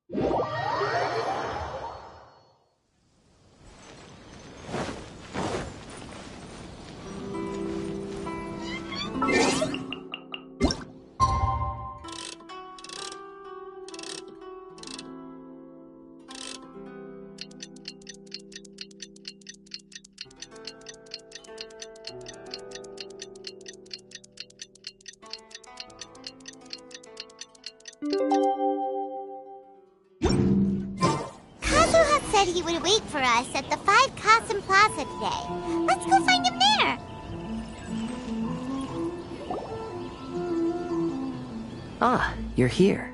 He would wait for us at the 5 Cosm Plaza today. Let's go find him there. Ah, you're here.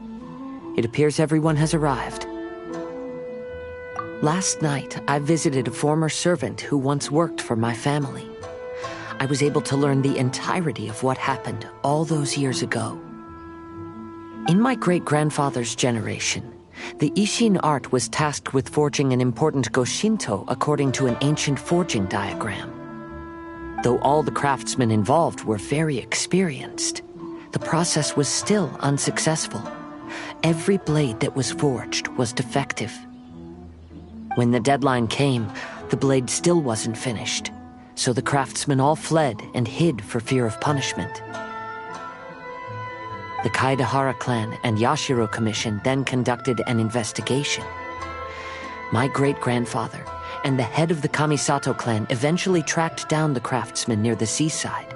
It appears everyone has arrived. Last night, I visited a former servant who once worked for my family. I was able to learn the entirety of what happened all those years ago. In my great-grandfather's generation, the Ishin art was tasked with forging an important Goshinto according to an ancient forging diagram. Though all the craftsmen involved were very experienced, the process was still unsuccessful. Every blade that was forged was defective. When the deadline came, the blade still wasn't finished, so the craftsmen all fled and hid for fear of punishment. The Kaedahara clan and Yashiro Commission then conducted an investigation. My great-grandfather and the head of the Kamisato clan eventually tracked down the craftsmen near the seaside.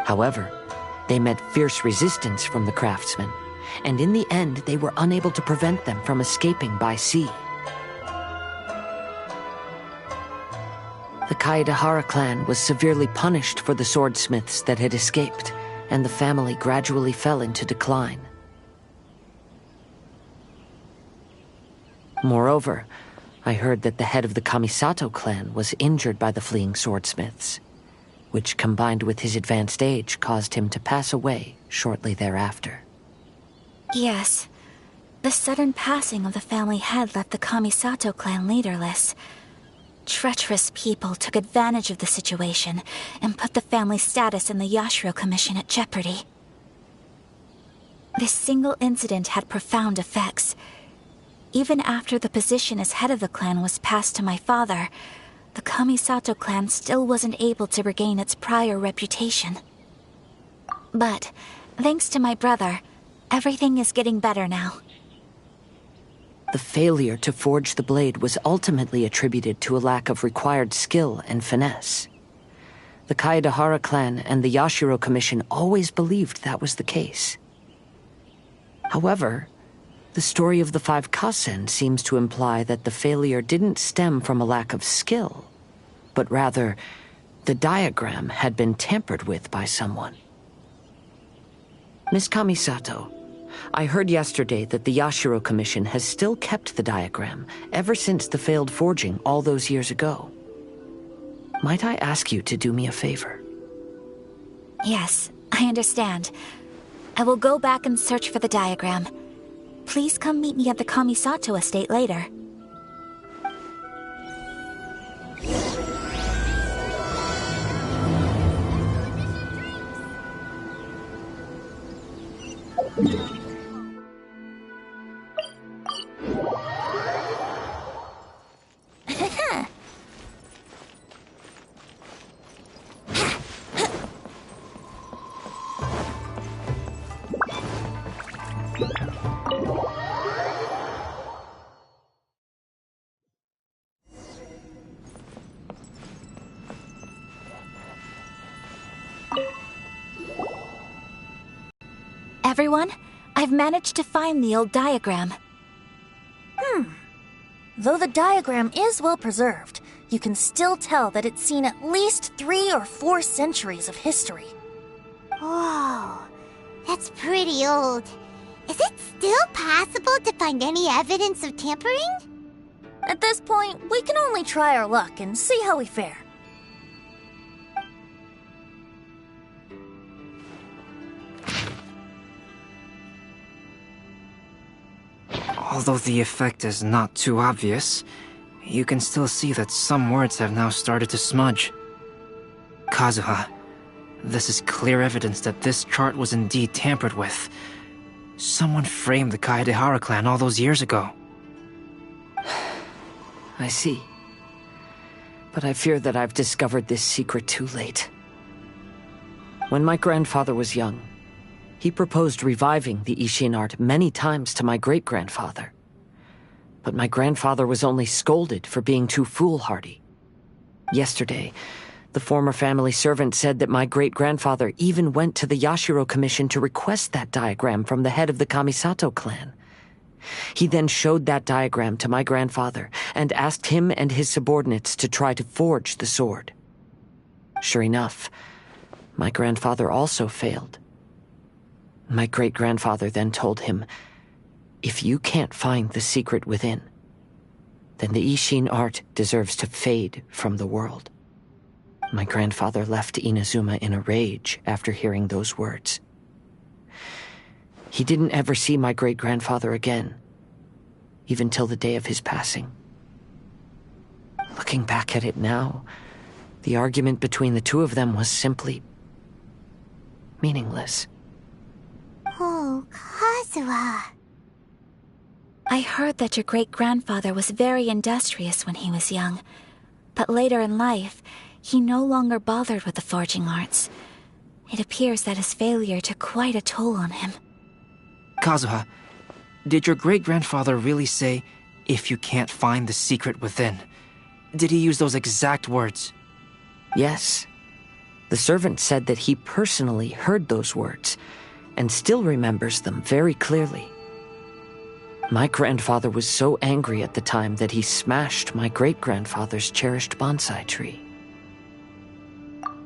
However, they met fierce resistance from the craftsmen, and in the end they were unable to prevent them from escaping by sea. The Kaedahara clan was severely punished for the swordsmiths that had escaped, and the family gradually fell into decline. Moreover, I heard that the head of the Kamisato clan was injured by the fleeing swordsmiths, which combined with his advanced age caused him to pass away shortly thereafter. Yes. The sudden passing of the family head left the Kamisato clan leaderless. Treacherous people took advantage of the situation and put the family's status in the Yashiro Commission at jeopardy. This single incident had profound effects. Even after the position as head of the clan was passed to my father, the Kamisato clan still wasn't able to regain its prior reputation. But, thanks to my brother, everything is getting better now. The failure to forge the blade was ultimately attributed to a lack of required skill and finesse. The Kaedahara clan and the Yashiro Commission always believed that was the case. However, the story of the 5 Kasen seems to imply that the failure didn't stem from a lack of skill, but rather, the diagram had been tampered with by someone. Miss Kamisato, I heard yesterday that the Yashiro Commission has still kept the diagram ever since the failed forging all those years ago. Might I ask you to do me a favor? Yes, I understand. I will go back and search for the diagram. Please come meet me at the Kamisato estate later. Everyone, I've managed to find the old diagram. Though the diagram is well preserved, you can still tell that it's seen at least 3 or 4 centuries of history. Whoa, that's pretty old. Is it still possible to find any evidence of tampering? At this point, we can only try our luck and see how we fare. Although the effect is not too obvious, you can still see that some words have now started to smudge. Kazuha, This is clear evidence that this chart was indeed tampered with. Someone framed the Kaedehara clan all those years ago. I see. But I fear that I've discovered this secret too late. When my grandfather was young, he proposed reviving the Ishin art many times to my great-grandfather. But my grandfather was only scolded for being too foolhardy. Yesterday, the former family servant said that my great-grandfather even went to the Yashiro Commission to request that diagram from the head of the Kamisato clan. He then showed that diagram to my grandfather and asked him and his subordinates to try to forge the sword. Sure enough, my grandfather also failed. My great-grandfather then told him, "If you can't find the secret within, then the Ishin art deserves to fade from the world." My grandfather left Inazuma in a rage after hearing those words. He didn't ever see my great-grandfather again, even till the day of his passing. Looking back at it now, the argument between the two of them was simply meaningless. Oh, Kazuha. I heard that your great-grandfather was very industrious when he was young, but later in life, he no longer bothered with the forging arts. It appears that his failure took quite a toll on him. Kazuha, did your great-grandfather really say, "If you can't find the secret within"? Did he use those exact words? Yes. The servant said that he personally heard those words, and still remembers them very clearly. My grandfather was so angry at the time that he smashed my great-grandfather's cherished bonsai tree.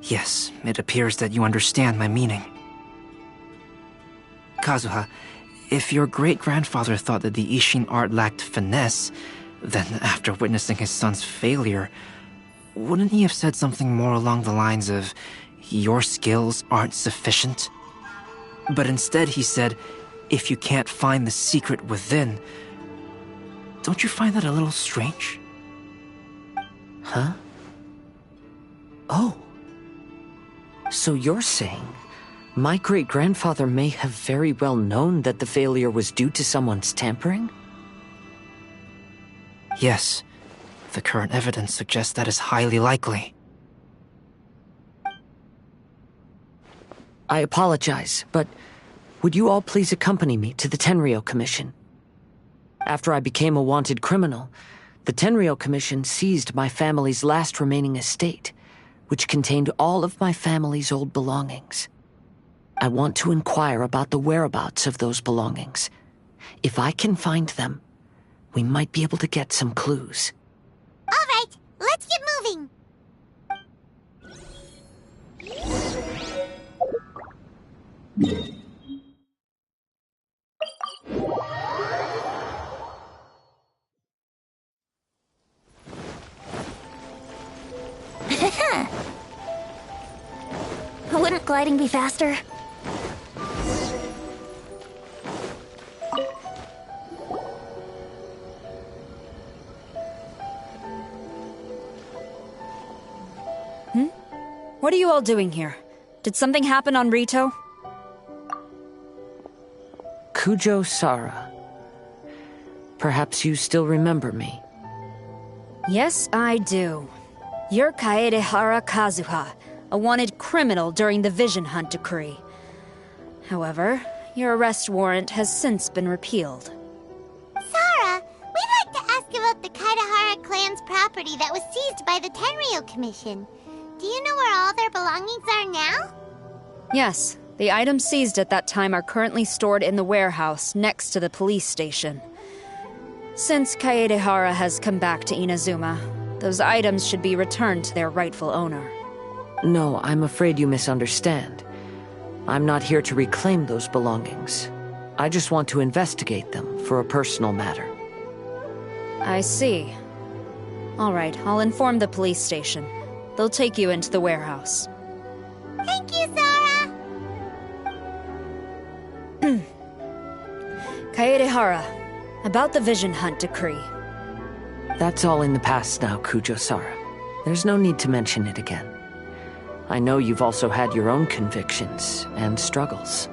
Yes, it appears that you understand my meaning. Kazuha, if your great-grandfather thought that the Ishin art lacked finesse, then after witnessing his son's failure, wouldn't he have said something more along the lines of, "Your skills aren't sufficient"? But instead he said, "If you can't find the secret within." Don't you find that a little strange? Huh? Oh. So you're saying my great-grandfather may have very well known that the failure was due to someone's tampering? Yes. The current evidence suggests that is highly likely. I apologize, but would you all please accompany me to the Tenrio Commission? After I became a wanted criminal, the Tenrio Commission seized my family's last remaining estate, which contained all of my family's old belongings. I want to inquire about the whereabouts of those belongings. If I can find them, we might be able to get some clues. All right, let's get moving. Wouldn't gliding be faster? What are you all doing here? Did something happen on Rito? Kujo Sara. Perhaps you still remember me. Yes, I do. You're Kaedehara Kazuha, a wanted criminal during the Vision Hunt decree. However, your arrest warrant has since been repealed. Sara, we'd like to ask about the Kaedehara clan's property that was seized by the Tenrio Commission. Do you know where all their belongings are now? Yes, the items seized at that time are currently stored in the warehouse next to the police station. Since Kaedehara has come back to Inazuma, those items should be returned to their rightful owner. No, I'm afraid you misunderstand. I'm not here to reclaim those belongings. I just want to investigate them for a personal matter. I see. All right, I'll inform the police station. They'll take you into the warehouse. Thank you, Sara! Kaedehara, about the Vision Hunt decree. That's all in the past now, Kujo Sara. There's no need to mention it again. I know you've also had your own convictions and struggles.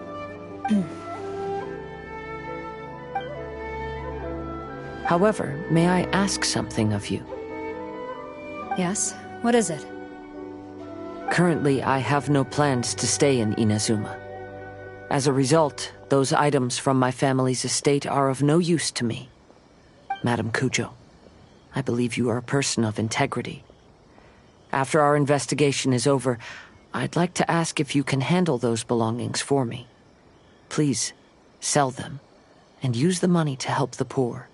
However, may I ask something of you? Yes? What is it? Currently, I have no plans to stay in Inazuma. As a result, those items from my family's estate are of no use to me. Madam Kujo, I believe you are a person of integrity. After our investigation is over, I'd like to ask if you can handle those belongings for me. Please, sell them, and use the money to help the poor.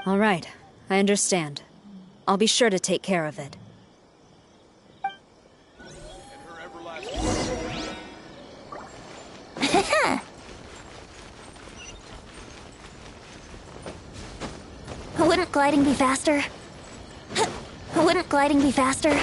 All right, I understand. I'll be sure to take care of it. Wouldn't gliding be faster? Wouldn't gliding be faster?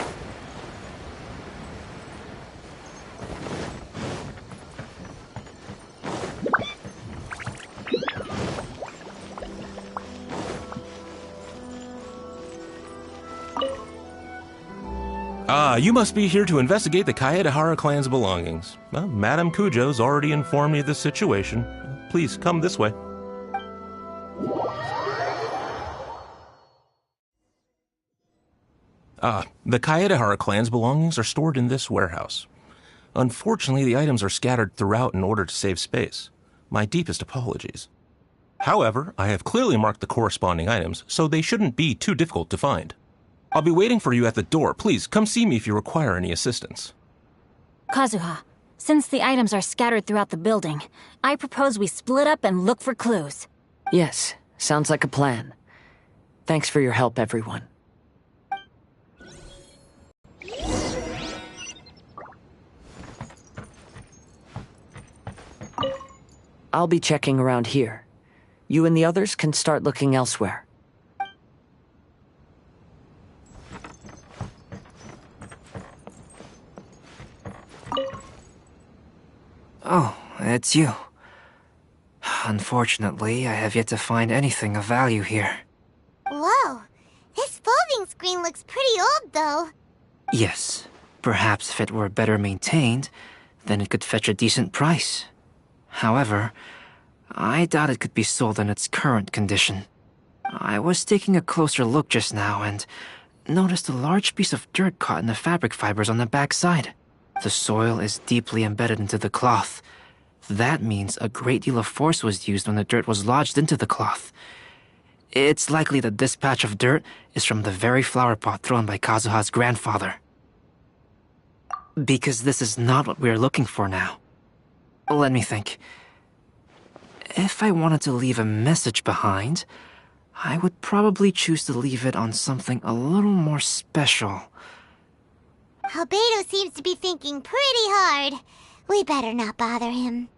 You must be here to investigate the Kaedehara clan's belongings. Well, Madame Kujo's already informed me of the situation. Please, come this way. The Kaedehara clan's belongings are stored in this warehouse. Unfortunately, the items are scattered throughout in order to save space. My deepest apologies. However, I have clearly marked the corresponding items, so they shouldn't be too difficult to find. I'll be waiting for you at the door. Please, come see me if you require any assistance. Kazuha, since the items are scattered throughout the building, I propose we split up and look for clues. Yes, sounds like a plan. Thanks for your help, everyone. I'll be checking around here. You and the others can start looking elsewhere. Oh, it's you. Unfortunately, I have yet to find anything of value here. Whoa, this folding screen looks pretty old, though. Yes, perhaps if it were better maintained, then it could fetch a decent price. However, I doubt it could be sold in its current condition. I was taking a closer look just now and noticed a large piece of dirt caught in the fabric fibers on the back side. The soil is deeply embedded into the cloth. That means a great deal of force was used when the dirt was lodged into the cloth. It's likely that this patch of dirt is from the very flower pot thrown by Kazuha's grandfather. Because this is not what we're looking for now. Let me think. If I wanted to leave a message behind, I would probably choose to leave it on something a little more special. Albedo seems to be thinking pretty hard. We better not bother him.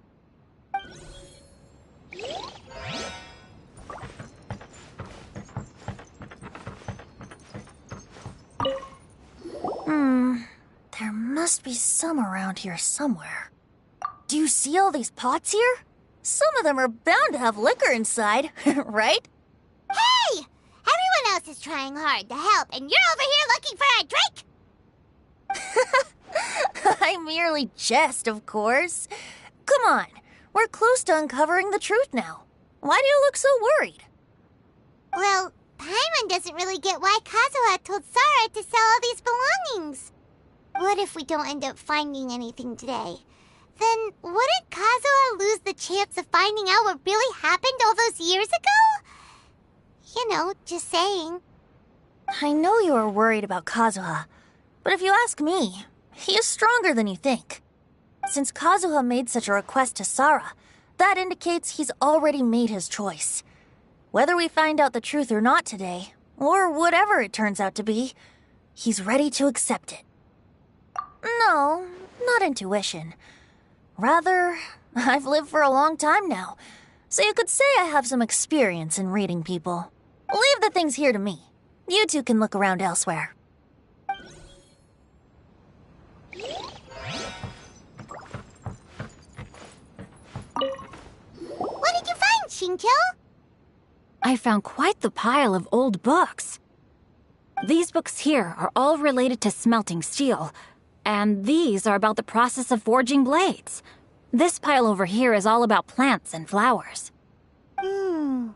There must be some around here somewhere. Do you see all these pots here? Some of them are bound to have liquor inside, right? Hey! Everyone else is trying hard to help, and you're over here looking for a drink? I merely jest, of course. Come on, we're close to uncovering the truth now. Why do you look so worried? Well, Paimon doesn't really get why Kazuha told Sara to sell all these belongings. What if we don't end up finding anything today? Then wouldn't Kazuha lose the chance of finding out what really happened all those years ago? You know, just saying. I know you are worried about Kazuha, but if you ask me, he is stronger than you think. Since Kazuha made such a request to Sara, that indicates he's already made his choice. Whether we find out the truth or not today, or whatever it turns out to be, he's ready to accept it. No, not intuition. Rather, I've lived for a long time now, so you could say I have some experience in reading people. Leave the things here to me. You two can look around elsewhere. What did you find, Shinjo? I found quite the pile of old books. These books here are all related to smelting steel, And these are about the process of forging blades. This pile over here is all about plants and flowers. The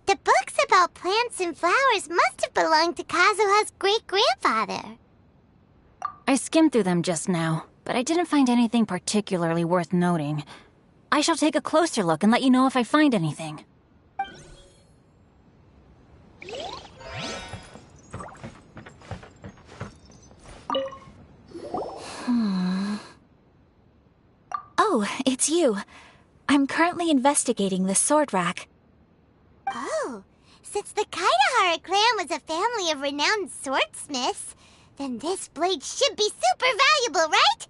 books about plants and flowers must have belonged to Kazuha's great-grandfather. I skimmed through them just now, but I didn't find anything particularly worth noting. I shall take a closer look and let you know if I find anything. Oh, it's you. I'm currently investigating the sword rack. Oh, since the Kaidahara clan was a family of renowned swordsmiths, then this blade should be super valuable, right?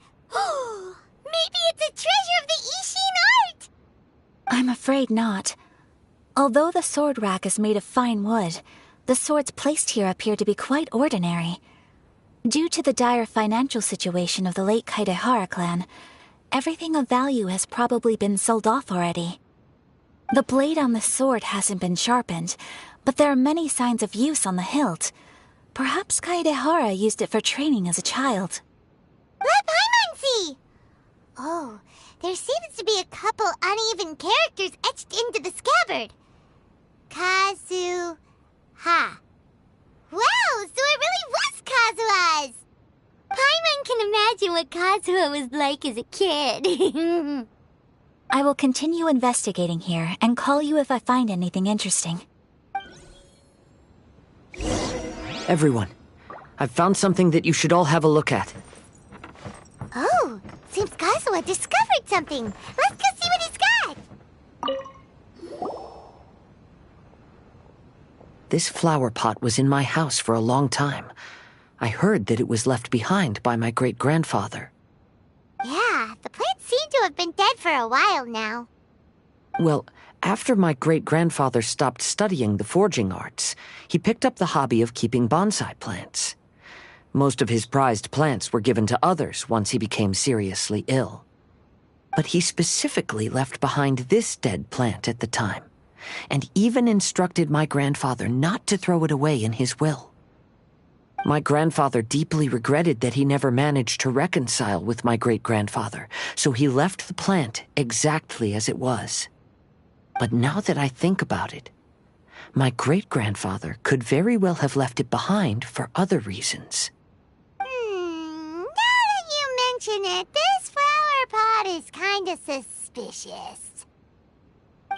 Maybe it's a treasure of the Ishin art! I'm afraid not. Although the sword rack is made of fine wood, the swords placed here appear to be quite ordinary. Due to the dire financial situation of the late Kaidahara clan, everything of value has probably been sold off already. The blade on the sword hasn't been sharpened, but there are many signs of use on the hilt. Perhaps Kaidahara used it for training as a child. Let Paimon see! Oh, there seems to be a couple uneven characters etched into the scabbard. Kazuha. Wow, so it really was Kazuha's! Paimon can imagine what Kazuha was like as a kid. I will continue investigating here and call you if I find anything interesting. Everyone, I've found something that you should all have a look at. Oh, seems Kazuha discovered something. Let's go see what he's got. This flower pot was in my house for a long time. I heard that it was left behind by my great-grandfather. Yeah, the plants seem to have been dead for a while now. Well, after my great-grandfather stopped studying the forging arts, he picked up the hobby of keeping bonsai plants. Most of his prized plants were given to others once he became seriously ill. But he specifically left behind this dead plant at the time, and even instructed my grandfather not to throw it away in his will. My grandfather deeply regretted that he never managed to reconcile with my great-grandfather, so he left the plant exactly as it was. But now that I think about it, my great-grandfather could very well have left it behind for other reasons. Now that you mention it, this flower pot is kinda suspicious.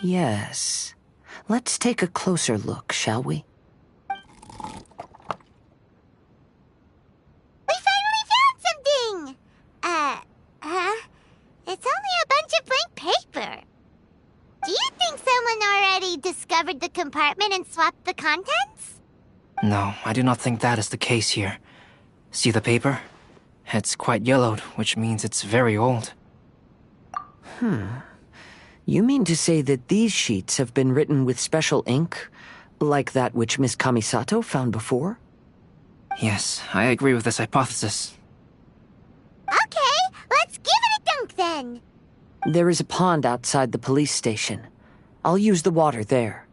Yes. Let's take a closer look, shall we? We finally found something! It's only a bunch of blank paper. Do you think someone already discovered the compartment and swapped the contents? No, I do not think that is the case here. See the paper? It's quite yellowed, which means it's very old. You mean to say that these sheets have been written with special ink, like that which Miss Kamisato found before? Yes, I agree with this hypothesis. Okay, let's give it a dunk then. There is a pond outside the police station. I'll use the water there.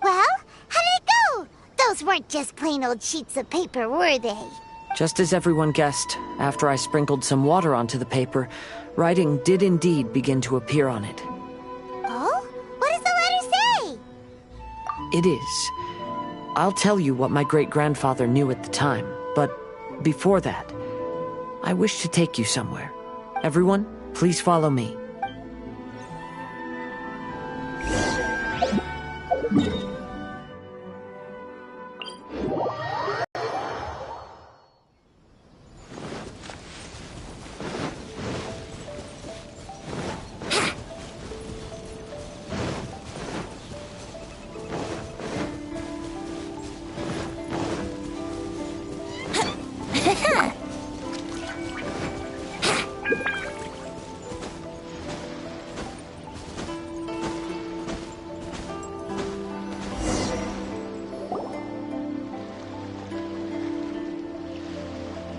Well, how did it go? Those weren't just plain old sheets of paper, were they? Just as everyone guessed, after I sprinkled some water onto the paper, writing did indeed begin to appear on it. Oh? What does the letter say? It is. I'll tell you what my great-grandfather knew at the time, but before that, I wish to take you somewhere. Everyone, please follow me.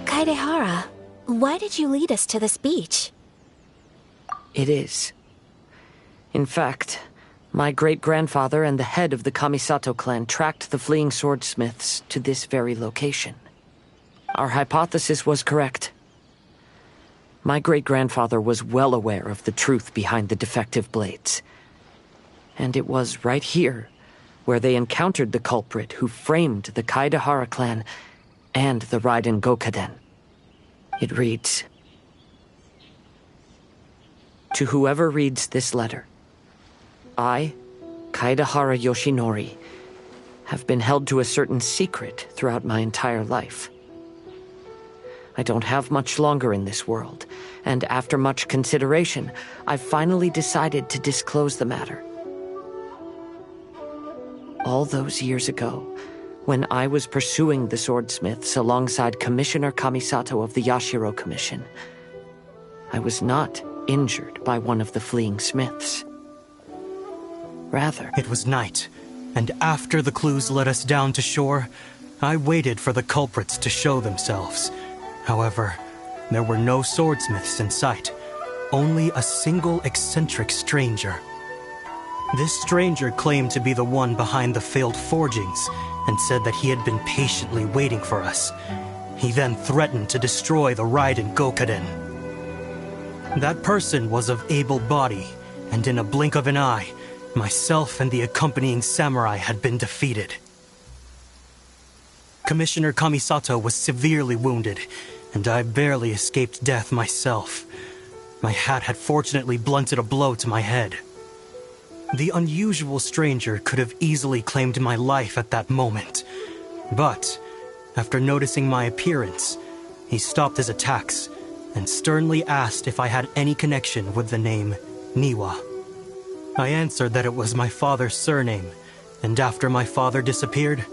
Kaidehara, why did you lead us to this beach? It is. In fact, my great-grandfather and the head of the Kamisato clan tracked the fleeing swordsmiths to this very location. Our hypothesis was correct. My great-grandfather was well aware of the truth behind the defective blades. And it was right here where they encountered the culprit who framed the Kaedehara clan and the Raiden Gokaden. It reads, "To whoever reads this letter, I, Kaedehara Yoshinori, have been held to a certain secret throughout my entire life. I don't have much longer in this world, and after much consideration, I've finally decided to disclose the matter. All those years ago, when I was pursuing the swordsmiths alongside Commissioner Kamisato of the Yashiro Commission, I was not injured by one of the fleeing smiths. Rather, it was night, and after the clues led us down to shore, I waited for the culprits to show themselves. However, there were no swordsmiths in sight, only a single eccentric stranger. This stranger claimed to be the one behind the failed forgings and said that he had been patiently waiting for us. He then threatened to destroy the Raiden Gokaden. That person was of able body, and in a blink of an eye, myself and the accompanying samurai had been defeated. Commissioner Kamisato was severely wounded, and I barely escaped death myself. My hat had fortunately blunted a blow to my head. The unusual stranger could have easily claimed my life at that moment. But, after noticing my appearance, he stopped his attacks and sternly asked if I had any connection with the name Niwa. I answered that it was my father's surname, and after my father disappeared,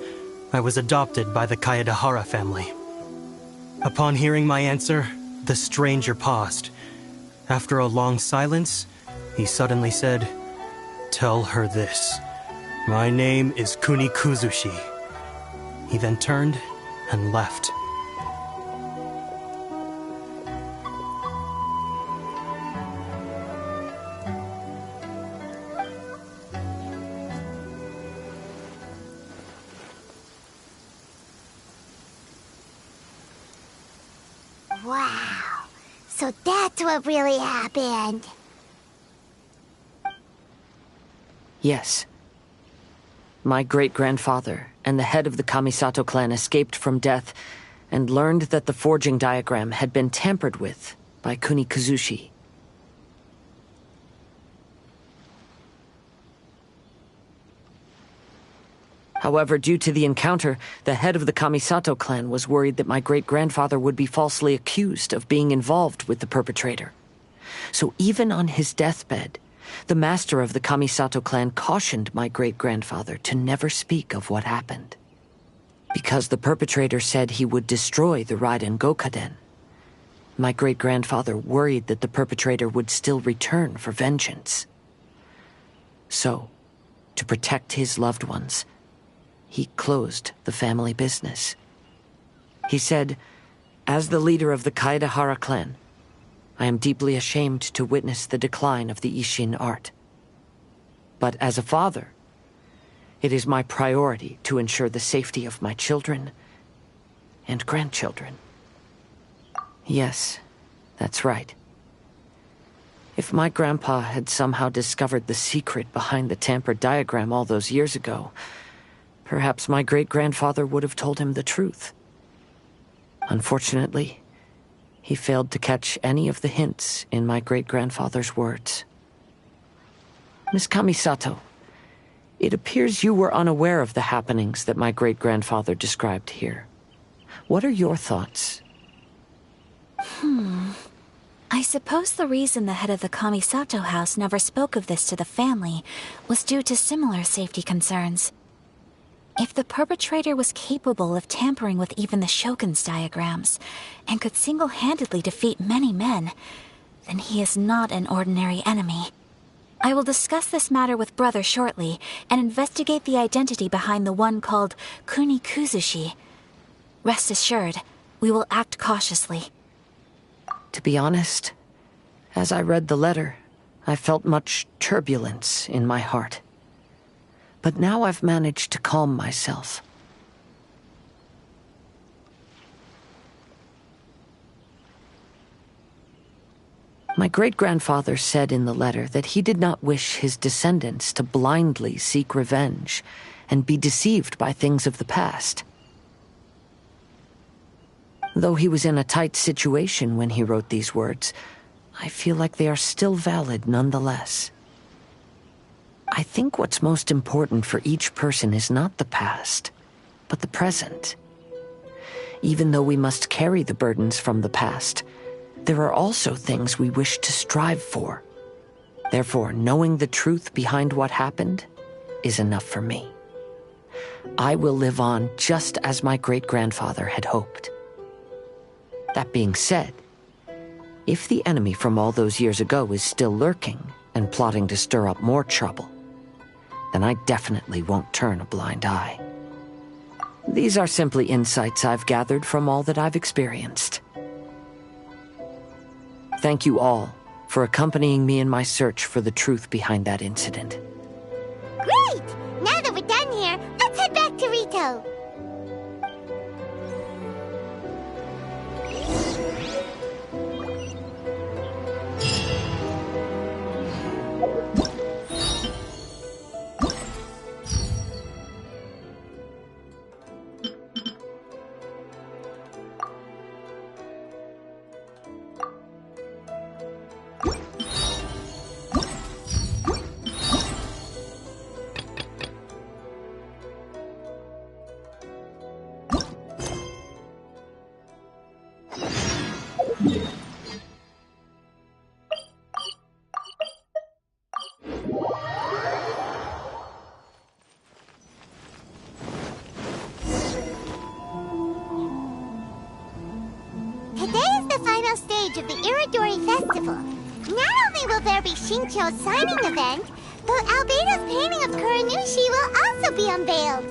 I was adopted by the Kaedehara family. Upon hearing my answer, the stranger paused. After a long silence, he suddenly said, "Tell her this. My name is Kuni Kuzushi." He then turned and left. Wow. So that's what really happened. yes. My great-grandfather and the head of the Kamisato clan escaped from death and learned that the forging diagram had been tampered with by Kuni Kuzushi. However, due to the encounter, the head of the Kamisato clan was worried that my great-grandfather would be falsely accused of being involved with the perpetrator. So even on his deathbed, the master of the Kamisato clan cautioned my great-grandfather to never speak of what happened. Because the perpetrator said he would destroy the Raiden Gokaden, my great-grandfather worried that the perpetrator would still return for vengeance. So, to protect his loved ones, he closed the family business. He said, "As the leader of the Kaedehara clan, I am deeply ashamed to witness the decline of the Ishin art. But as a father, it is my priority to ensure the safety of my children and grandchildren." Yes, that's right. If my grandpa had somehow discovered the secret behind the tampered diagram all those years ago, perhaps my great-grandfather would have told him the truth. Unfortunately, he failed to catch any of the hints in my great-grandfather's words. Miss Kamisato, it appears you were unaware of the happenings that my great-grandfather described here. What are your thoughts? I suppose the reason the head of the Kamisato house never spoke of this to the family was due to similar safety concerns. If the perpetrator was capable of tampering with even the Shogun's diagrams, and could single-handedly defeat many men, then he is not an ordinary enemy. I will discuss this matter with Brother shortly, and investigate the identity behind the one called Kuni Kuzushi. Rest assured, we will act cautiously. To be honest, as I read the letter, I felt much turbulence in my heart. But now I've managed to calm myself. My great-grandfather said in the letter that he did not wish his descendants to blindly seek revenge and be deceived by things of the past. Though he was in a tight situation when he wrote these words, I feel like they are still valid nonetheless. I think what's most important for each person is not the past, but the present. Even though we must carry the burdens from the past, there are also things we wish to strive for. Therefore, knowing the truth behind what happened is enough for me. I will live on just as my great-grandfather had hoped. That being said, if the enemy from all those years ago is still lurking and plotting to stir up more trouble, then I definitely won't turn a blind eye. These are simply insights I've gathered from all that I've experienced. Thank you all for accompanying me in my search for the truth behind that incident. Great! Now that we're done here, let's head back to Rito. Today is the final stage of the Irodori Festival. Not only will there be Shincho's signing event, but Albedo's painting of Kuranushi will also be unveiled.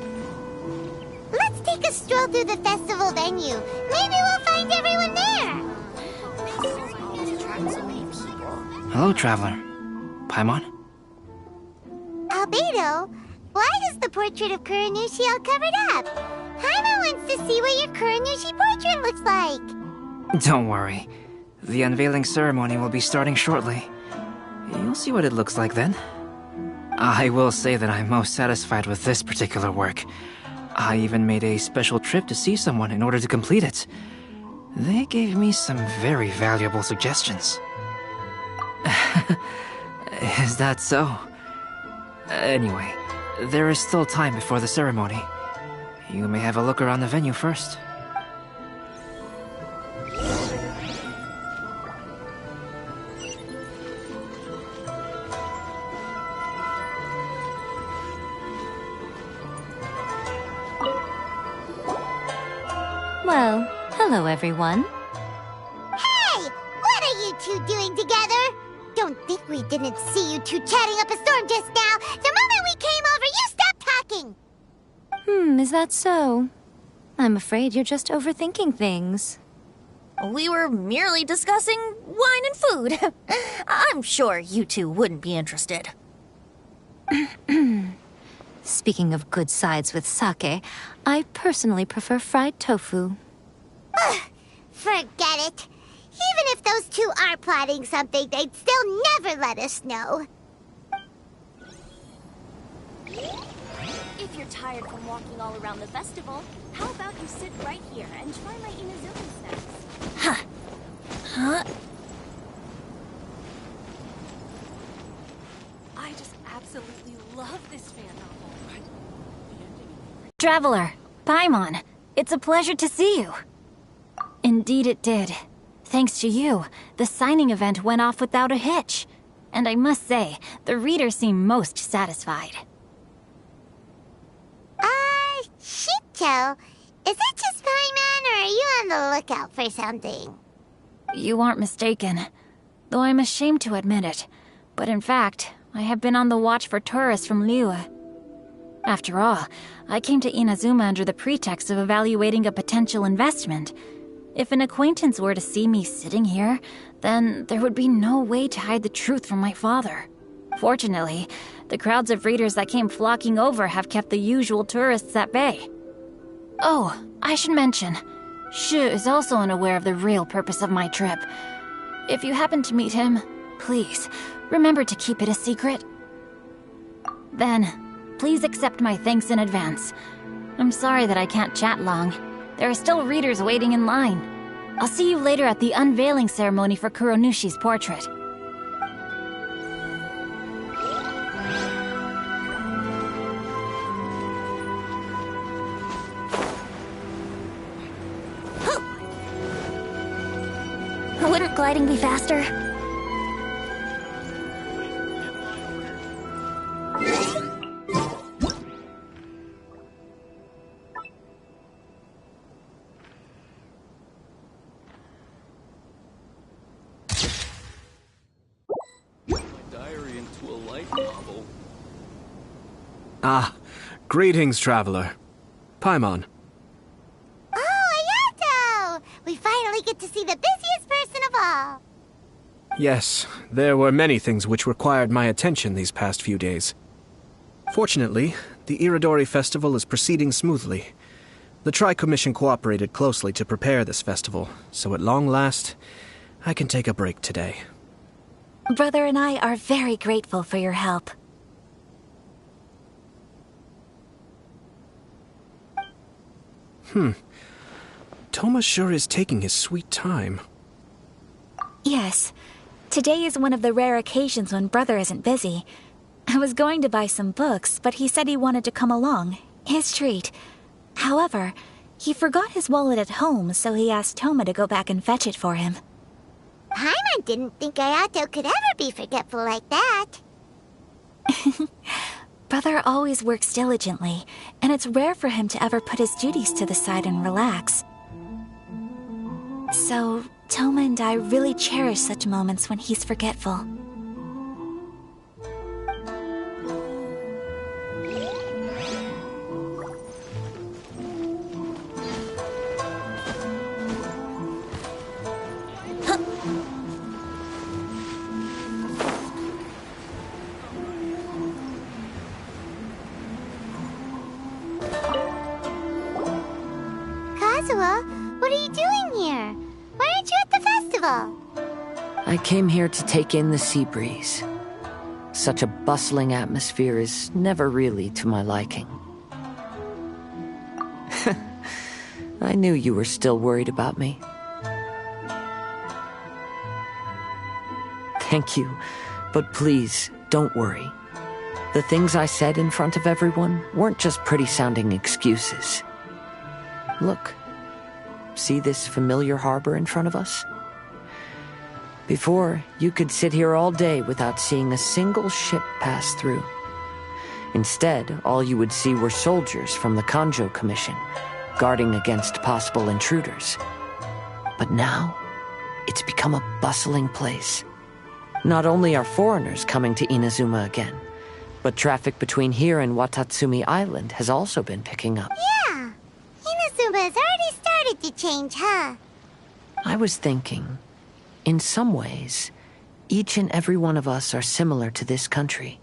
Let's take a stroll through the festival venue. Maybe we'll find everyone there. Hello, traveler. Paimon? Albedo, why is the portrait of Kuranushi all covered up? Paimon wants to see what your Kuranushi portrait looks like. Don't worry. The unveiling ceremony will be starting shortly. You'll see what it looks like then. I will say that I'm most satisfied with this particular work. I even made a special trip to see someone in order to complete it. They gave me some very valuable suggestions. Is that so? Anyway, there is still time before the ceremony. You may have a look around the venue first. Well, hello everyone. Hey! What are you two doing together? Don't think we didn't see you two chatting up a storm just now. The moment we came over, you stopped talking. Is that so? I'm afraid you're just overthinking things. We were merely discussing wine and food. I'm sure you two wouldn't be interested. Speaking of good sides with sake, I personally prefer fried tofu. Forget it. Even if those two are plotting something, they'd still never let us know. If you're tired from walking all around the festival, how about you sit right here and try my Inazuma snacks? Huh? I just absolutely love this fan novel. Traveler, Paimon, it's a pleasure to see you. Indeed it did. Thanks to you, the signing event went off without a hitch. And I must say, the readers seem most satisfied. Shincho, is it just Paimon, or are you on the lookout for something? You aren't mistaken, though I'm ashamed to admit it. But in fact, I have been on the watch for tourists from Liyue. After all, I came to Inazuma under the pretext of evaluating a potential investment. If an acquaintance were to see me sitting here, then there would be no way to hide the truth from my father. Fortunately, the crowds of readers that came flocking over have kept the usual tourists at bay. Oh, I should mention, Shu is also unaware of the real purpose of my trip. If you happen to meet him, please, remember to keep it a secret. Then, please accept my thanks in advance. I'm sorry that I can't chat long. There are still readers waiting in line. I'll see you later at the unveiling ceremony for Kuronushi's portrait. Wouldn't gliding be faster? Diary into a light novel. Ah, greetings, traveler. Paimon. Oh, Ayato! We finally get to see the busiest person of all. Yes, there were many things which required my attention these past few days. Fortunately, the Irodori festival is proceeding smoothly. The Commission cooperated closely to prepare this festival, so at long last, I can take a break today. Brother and I are very grateful for your help. Toma sure is taking his sweet time. Yes. Today is one of the rare occasions when Brother isn't busy. I was going to buy some books, but he said he wanted to come along. His treat. However, he forgot his wallet at home, so he asked Toma to go back and fetch it for him. Paimon didn't think Ayato could ever be forgetful like that. Brother always works diligently, and it's rare for him to ever put his duties to the side and relax. So, Toma and I really cherish such moments when he's forgetful. What are you doing here? Why aren't you at the festival? I came here to take in the sea breeze. Such a bustling atmosphere is never really to my liking. I knew you were still worried about me. Thank you, but please, don't worry. The things I said in front of everyone weren't just pretty-sounding excuses. Look. See this familiar harbor in front of us? Before, you could sit here all day without seeing a single ship pass through. Instead, all you would see were soldiers from the Tenrio Commission, guarding against possible intruders. But now, it's become a bustling place. Not only are foreigners coming to Inazuma again, but traffic between here and Watatsumi Island has also been picking up. Yeah, Inazuma has already started to change, huh? I was thinking, in some ways, each and every one of us are similar to this country.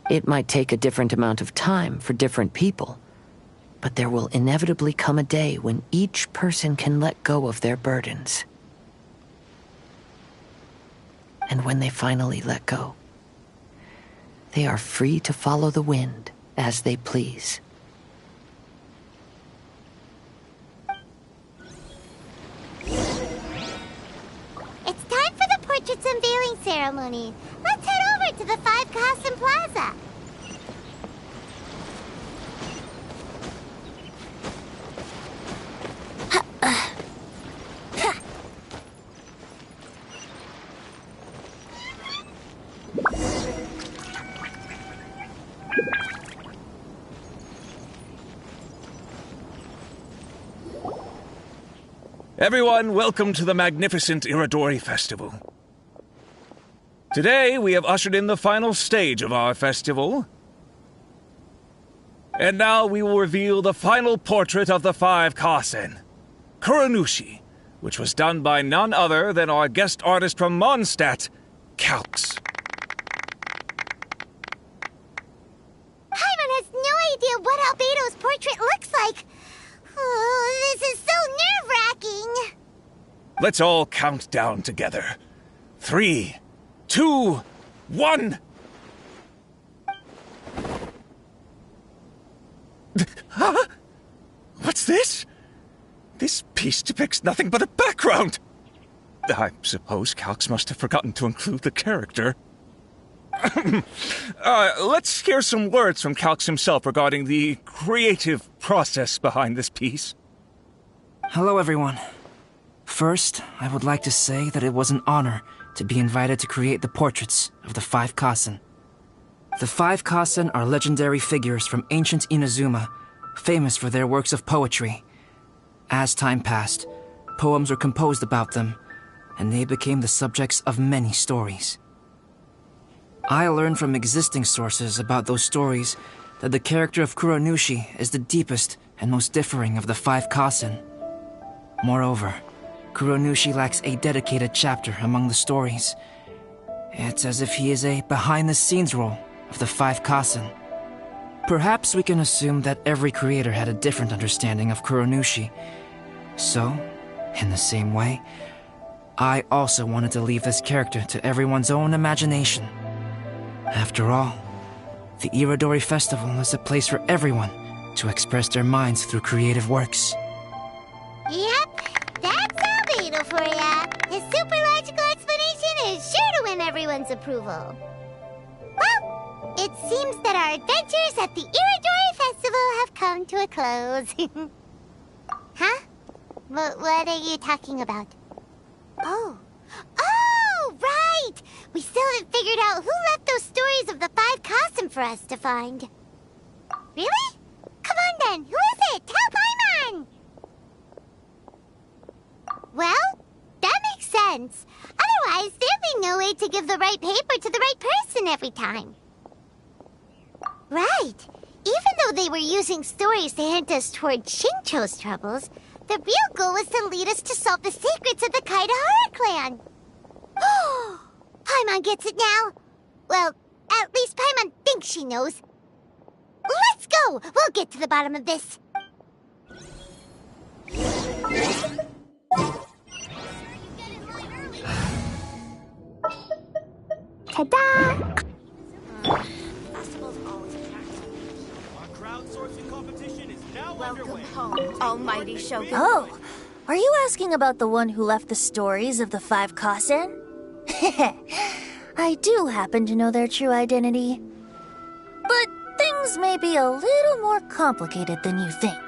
It might take a different amount of time for different people, but there will inevitably come a day when each person can let go of their burdens. And when they finally let go, they are free to follow the wind as they please. It's time for the portrait's unveiling ceremony. Let's head over to the Five Kasen Plaza. Everyone, welcome to the magnificent Irodori Festival. Today, we have ushered in the final stage of our festival. And now we will reveal the final portrait of the Five Kasen, Kuronushi, which was done by none other than our guest artist from Mondstadt, Calx. Paimon has no idea what Albedo's portrait looks like. Oh, this is so nerve-wracking. Let's all count down together. 3, 2, 1. Huh? What's this? This piece depicts nothing but a background. I suppose Calx must have forgotten to include the character. Let's hear some words from Calx himself regarding the creative process behind this piece. Hello, everyone. First, I would like to say that it was an honor to be invited to create the portraits of the 5 Kasen. The 5 Kasen are legendary figures from ancient Inazuma, famous for their works of poetry. As time passed, poems were composed about them, and they became the subjects of many stories. I learned from existing sources about those stories that the character of Kuronushi is the deepest and most differing of the 5 Kasen. Moreover, Kuronushi lacks a dedicated chapter among the stories. It's as if he is a behind-the-scenes role of the 5 Kasen. Perhaps we can assume that every creator had a different understanding of Kuronushi. So, in the same way, I also wanted to leave this character to everyone's own imagination. After all, the Irodori Festival is a place for everyone to express their minds through creative works. Yep, that's Albedo for ya. His super logical explanation is sure to win everyone's approval. Well, it seems that our adventures at the Irodori Festival have come to a close. Huh? What are you talking about? Oh, right! We still haven't figured out who left those stories of the 5 Kasen for us to find. Really? Come on then, who is it? Tell Paimon! Well, that makes sense. Otherwise, there'd be no way to give the right paper to the right person every time. Right. Even though they were using stories to hint us toward Shincho's troubles, the real goal was to lead us to solve the secrets of the Kaedehara clan. Oh, Paimon gets it now. Well, at least Paimon thinks she knows. Let's go! We'll get to the bottom of this. Ta-da! Welcome home, almighty Shogun. Oh, are you asking about the one who left the stories of the 5 Kasen? I do happen to know their true identity. But things may be a little more complicated than you think.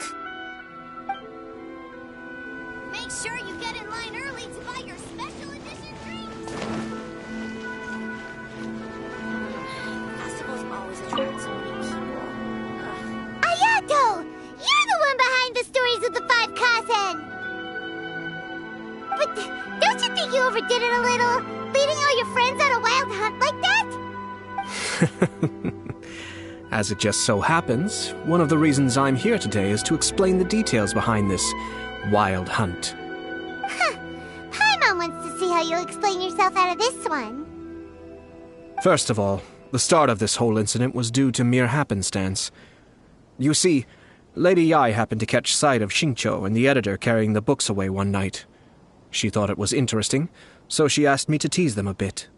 Make sure you get in line early to buy your special edition drinks. Festivals always attract so many people. Ayato! You're the one behind the stories of the 5 Kasen! But don't you think you overdid it a little? Leading all your friends on a wild hunt like that? As it just so happens, one of the reasons I'm here today is to explain the details behind this wild hunt. Huh. Paimon wants to see how you'll explain yourself out of this one. First of all, the start of this whole incident was due to mere happenstance. You see, Lady Yai happened to catch sight of Shincho and the editor carrying the books away one night. She thought it was interesting, so she asked me to tease them a bit.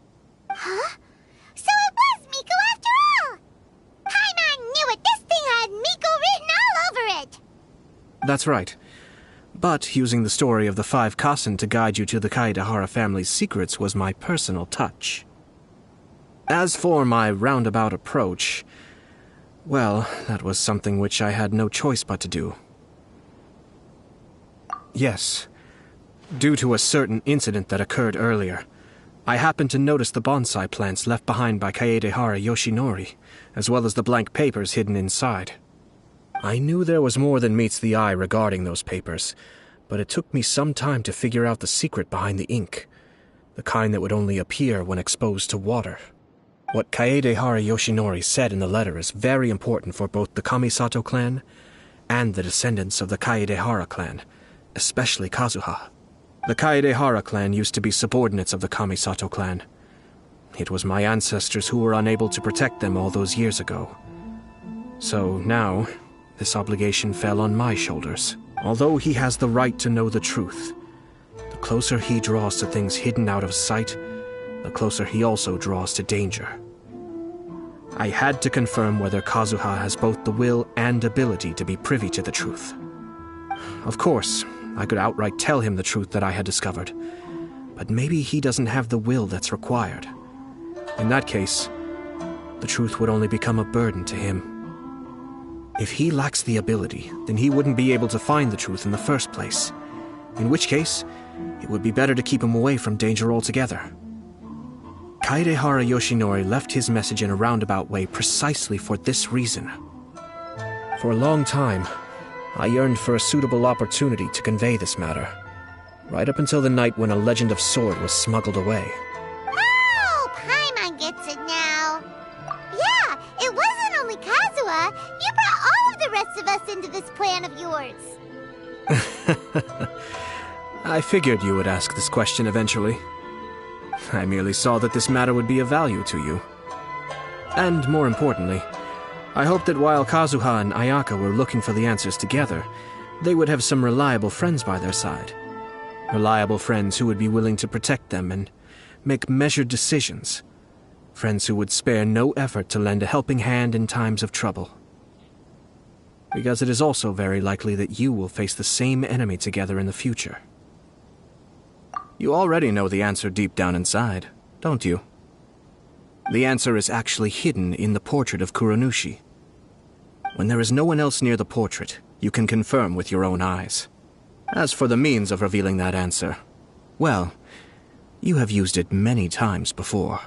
Huh? So it was Miko after all! Paimon knew it! This thing had Miko written all over it! That's right. But using the story of the 5 Kasen to guide you to the Kaedehara family's secrets was my personal touch. As for my roundabout approach, well, that was something which I had no choice but to do. Yes. Due to a certain incident that occurred earlier, I happened to notice the bonsai plants left behind by Kaedehara Yoshinori, as well as the blank papers hidden inside. I knew there was more than meets the eye regarding those papers, but it took me some time to figure out the secret behind the ink, the kind that would only appear when exposed to water. What Kaedehara Yoshinori said in the letter is very important for both the Kamisato clan and the descendants of the Kaedehara clan, especially Kazuha. The Kaedehara clan used to be subordinates of the Kamisato clan. It was my ancestors who were unable to protect them all those years ago. So now, this obligation fell on my shoulders. Although he has the right to know the truth, the closer he draws to things hidden out of sight, the closer he also draws to danger. I had to confirm whether Kazuha has both the will and ability to be privy to the truth. Of course, I could outright tell him the truth that I had discovered, but maybe he doesn't have the will that's required. In that case, the truth would only become a burden to him. If he lacks the ability, then he wouldn't be able to find the truth in the first place. In which case, it would be better to keep him away from danger altogether. Kaedehara Yoshinori left his message in a roundabout way precisely for this reason. For a long time, I yearned for a suitable opportunity to convey this matter, right up until the night when a legend of sword was smuggled away. Oh, Paimon gets it now. Yeah, it wasn't only Kazuha. You brought all of the rest of us into this plan of yours. I figured you would ask this question eventually. I merely saw that this matter would be of value to you. And more importantly, I hoped that while Kazuha and Ayaka were looking for the answers together, they would have some reliable friends by their side. Reliable friends who would be willing to protect them and make measured decisions. Friends who would spare no effort to lend a helping hand in times of trouble. Because it is also very likely that you will face the same enemy together in the future. You already know the answer deep down inside, don't you? The answer is actually hidden in the portrait of Kuronushi. When there is no one else near the portrait, you can confirm with your own eyes. As for the means of revealing that answer, well, you have used it many times before.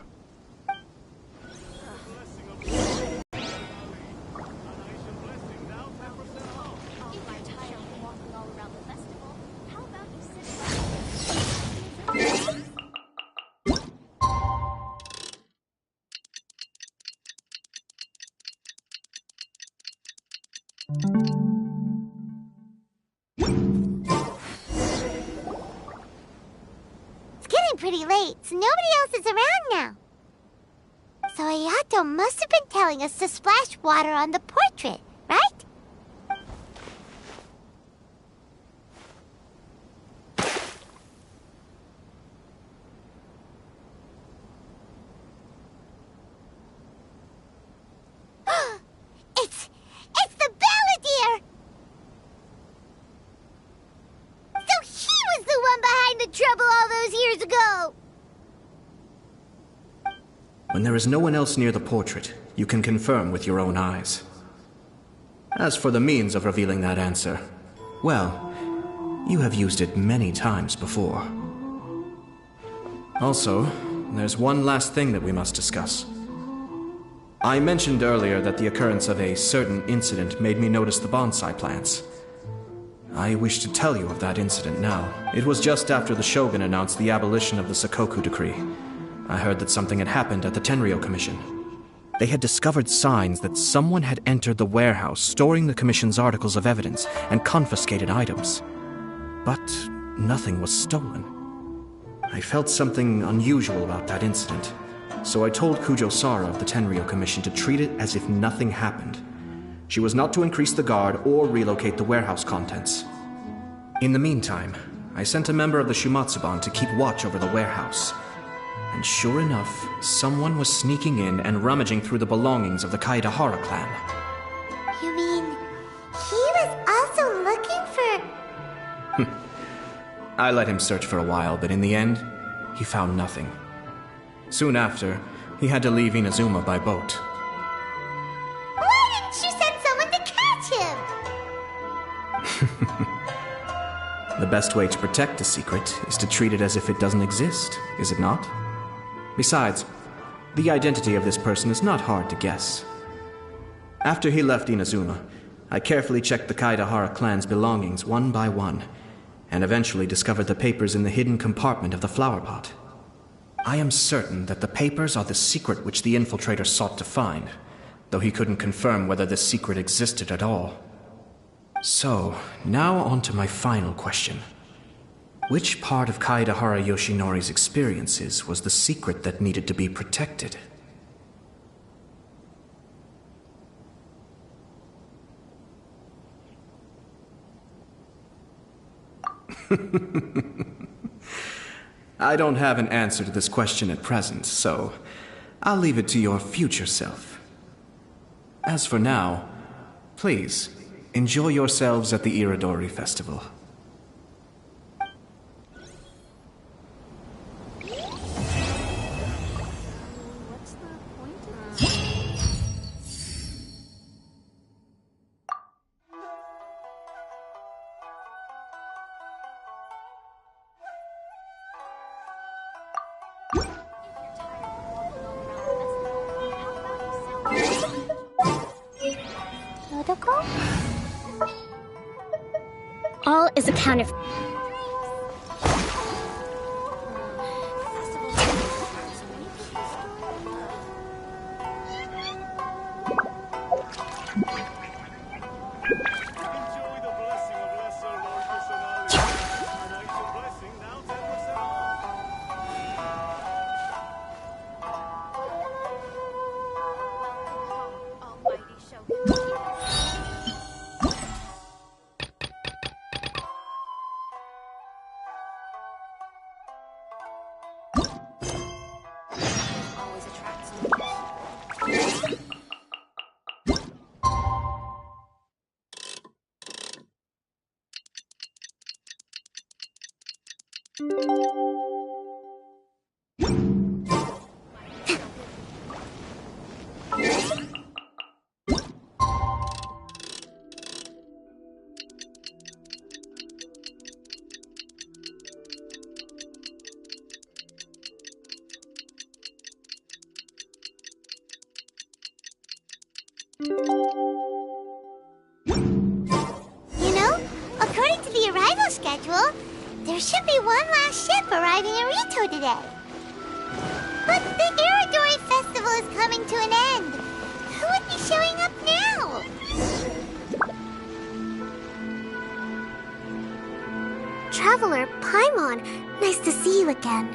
It's getting pretty late, so nobody else is around now. So Ayato must have been telling us to splash water on the portrait, right? It's the Balladeer! So he was the one behind the trouble all those years ago! When there is no one else near the portrait, you can confirm with your own eyes. As for the means of revealing that answer, well, you have used it many times before. Also, there's one last thing that we must discuss. I mentioned earlier that the occurrence of a certain incident made me notice the bonsai plants. I wish to tell you of that incident now. It was just after the Shogun announced the abolition of the Sakoku decree. I heard that something had happened at the Tenrio Commission. They had discovered signs that someone had entered the warehouse storing the Commission's articles of evidence and confiscated items. But nothing was stolen. I felt something unusual about that incident, so I told Kujo-Sara of the Tenrio Commission to treat it as if nothing happened. She was not to increase the guard or relocate the warehouse contents. In the meantime, I sent a member of the Shumatsuban to keep watch over the warehouse. And sure enough, someone was sneaking in and rummaging through the belongings of the Kaedehara clan. You mean, he was also looking for... I let him search for a while, but in the end, he found nothing. Soon after, he had to leave Inazuma by boat. Why didn't you send someone to catch him? The best way to protect a secret is to treat it as if it doesn't exist, is it not? Besides, the identity of this person is not hard to guess. After he left Inazuma, I carefully checked the Kaedehara clan's belongings one by one, and eventually discovered the papers in the hidden compartment of the flower pot. I am certain that the papers are the secret which the infiltrator sought to find, though he couldn't confirm whether this secret existed at all. So, now on to my final question. Which part of Kaedehara Yoshinori's experiences was the secret that needed to be protected? I don't have an answer to this question at present, so I'll leave it to your future self. As for now, please, enjoy yourselves at the Irodori Festival. All is accounted for. There should be one last ship arriving in Rito today. But the Irodori Festival is coming to an end. Who would be showing up now? Traveler, Paimon, nice to see you again.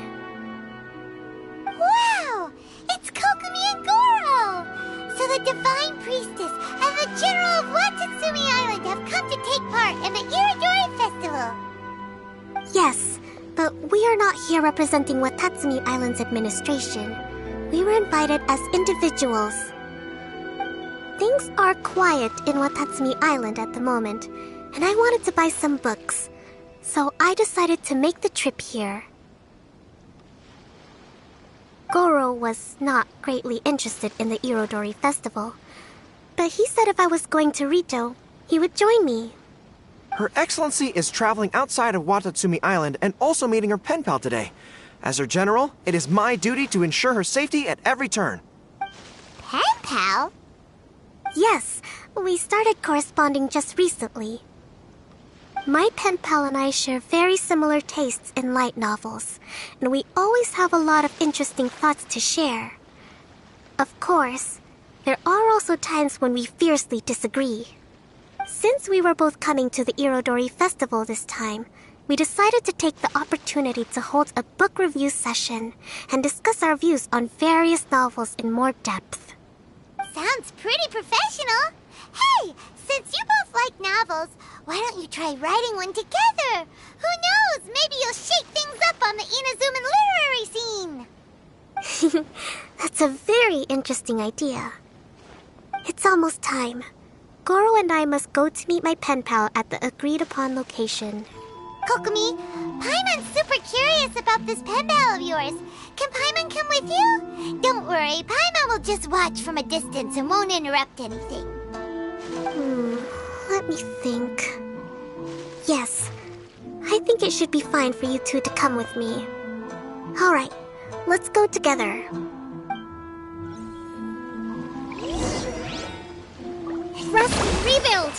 Wow! It's Kokumi and Goro! So the Divine Priestess and the General of Watatsumi Island have come to take part in the Irodori Festival. Yes, but we are not here representing Watatsumi Island's administration. We were invited as individuals. Things are quiet in Watatsumi Island at the moment, and I wanted to buy some books, so I decided to make the trip here. Goro was not greatly interested in the Irodori Festival, but he said if I was going to Rito, he would join me. Her Excellency is traveling outside of Watatsumi Island and also meeting her pen pal today. As her general, it is my duty to ensure her safety at every turn. Pen pal? Yes, we started corresponding just recently. My pen pal and I share very similar tastes in light novels, and we always have a lot of interesting thoughts to share. Of course, there are also times when we fiercely disagree. Since we were both coming to the Irodori Festival this time, we decided to take the opportunity to hold a book review session and discuss our views on various novels in more depth. Sounds pretty professional. Hey, since you both like novels, why don't you try writing one together? Who knows, maybe you'll shake things up on the Inazuman literary scene. That's a very interesting idea. It's almost time. Goro and I must go to meet my pen pal at the agreed-upon location. Kokumi, Paimon's super curious about this pen pal of yours. Can Paimon come with you? Don't worry, Paimon will just watch from a distance and won't interrupt anything. Let me think. Yes, I think it should be fine for you two to come with me. Alright, let's go together. Rust, rebuild!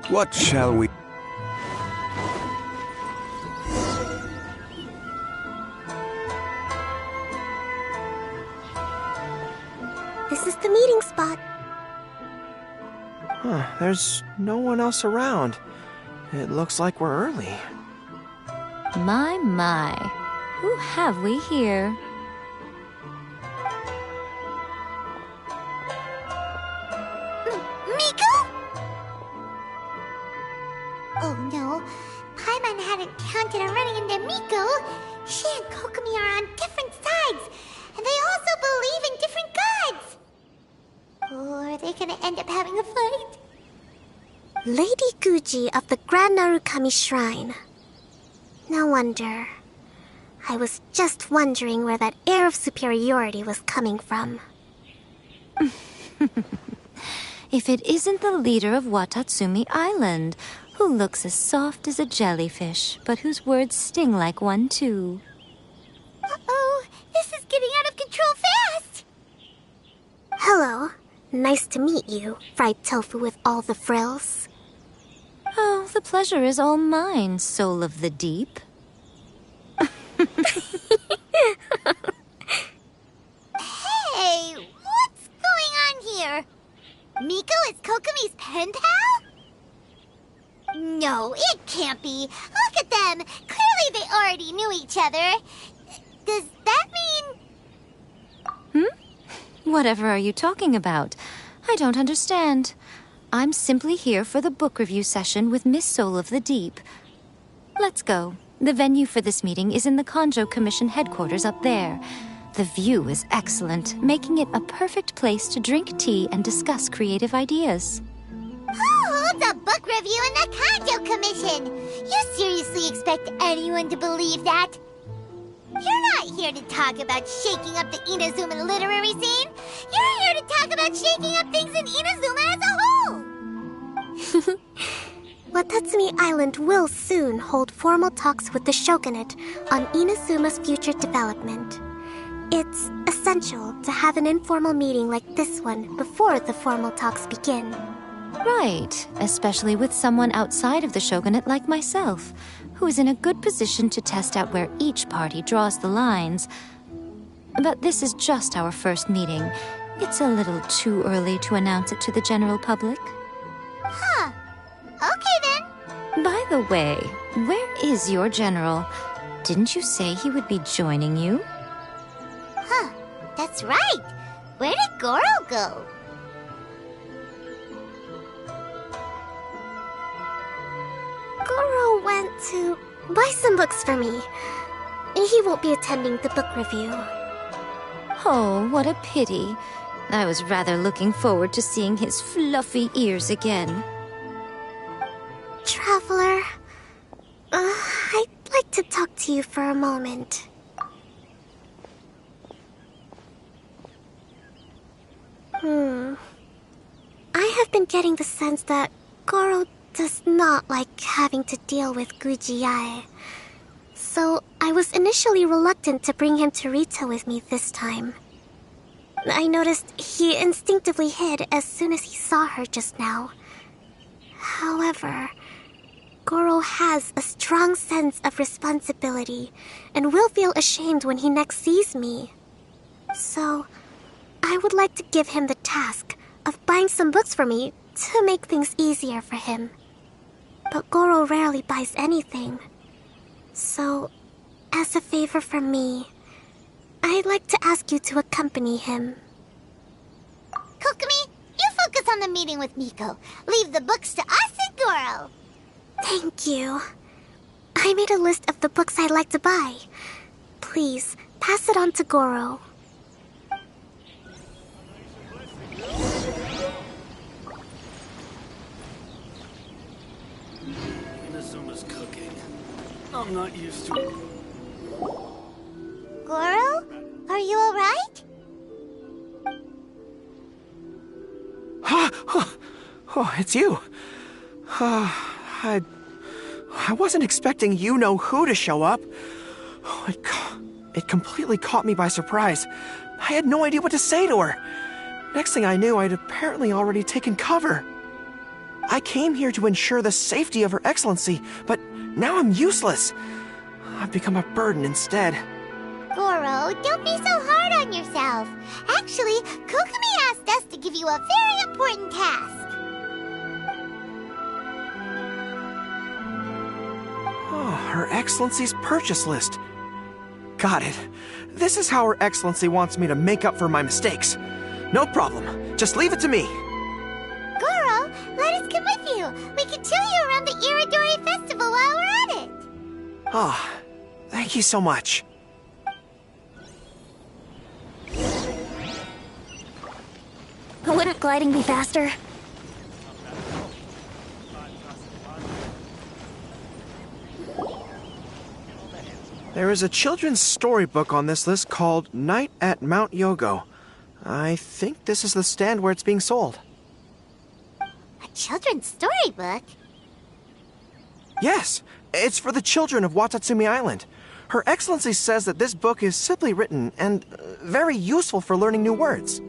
What shall we... This is the meeting spot. Huh, there's no one else around. It looks like we're early. My. Who have we here? Miko? Oh no, Paimon hadn't counted on running into Miko. She and Kokomi are on different sides, and they also believe in different gods. Or are they gonna end up having a fight? Lady Guji of the Grand Narukami Shrine. No wonder. I was just wondering where that air of superiority was coming from. If it isn't the leader of Watatsumi Island, who looks as soft as a jellyfish, but whose words sting like one too. Uh-oh, this is getting out of control fast! Hello. Nice to meet you, fried tofu with all the frills. Oh, the pleasure is all mine, soul of the deep. Hey, what's going on here? Miko is Kokomi's pen pal? No, it can't be. Look at them. Clearly they already knew each other. Does that mean... Whatever are you talking about? I don't understand. I'm simply here for the book review session with Miss Soul of the Deep. Let's go. The venue for this meeting is in the Tenrio Commission headquarters up there. The view is excellent, making it a perfect place to drink tea and discuss creative ideas. Who holds a book review in the Tenrio Commission? You seriously expect anyone to believe that? You're not here to talk about shaking up the Inazuma literary scene. You're here to talk about shaking up things in Inazuma as a whole. Watatsumi Island will soon hold formal talks with the shogunate on Inazuma's future development. It's essential to have an informal meeting like this one before the formal talks begin. Right, especially with someone outside of the shogunate like myself, who is in a good position to test out where each party draws the lines. But this is just our first meeting. It's a little too early to announce it to the general public. Huh. Okay then. By the way, where is your general? Didn't you say he would be joining you? Huh. That's right. Where did Goro go? Goro went to buy some books for me. He won't be attending the book review. Oh, what a pity. I was rather looking forward to seeing his fluffy ears again. Traveler, I'd like to talk to you for a moment. I have been getting the sense that Goro does not like having to deal with Guji-ai. So I was initially reluctant to bring him to Rita with me this time. I noticed he instinctively hid as soon as he saw her just now. However, Goro has a strong sense of responsibility and will feel ashamed when he next sees me. So, I would like to give him the task of buying some books for me to make things easier for him. But Goro rarely buys anything. So, as a favor from me, I'd like to ask you to accompany him. Kokomi, you focus on the meeting with Miko. Leave the books to us and Goro. Thank you. I made a list of the books I'd like to buy. Please, pass it on to Goro. Inazuma's cooking. I'm not used to it. Goro? Are you alright? Oh, it's you. I wasn't expecting you-know-who to show up. It completely caught me by surprise. I had no idea what to say to her. Next thing I knew, I'd apparently already taken cover. I came here to ensure the safety of Her Excellency, but now I'm useless. I've become a burden instead. Goro, don't be so hard on yourself. Actually, Kukumi asked us to give you a very important task. Oh, Her Excellency's purchase list. Got it. This is how Her Excellency wants me to make up for my mistakes. No problem. Just leave it to me. Goro, let us come with you. We can show you around the Irodori Festival while we're at it. Ah, thank you so much. Wouldn't gliding be faster? There is a children's storybook on this list called Night at Mount Yogo. I think this is the stand where it's being sold. A children's storybook? Yes, it's for the children of Watatsumi Island. Her Excellency says that this book is simply written and very useful for learning new words.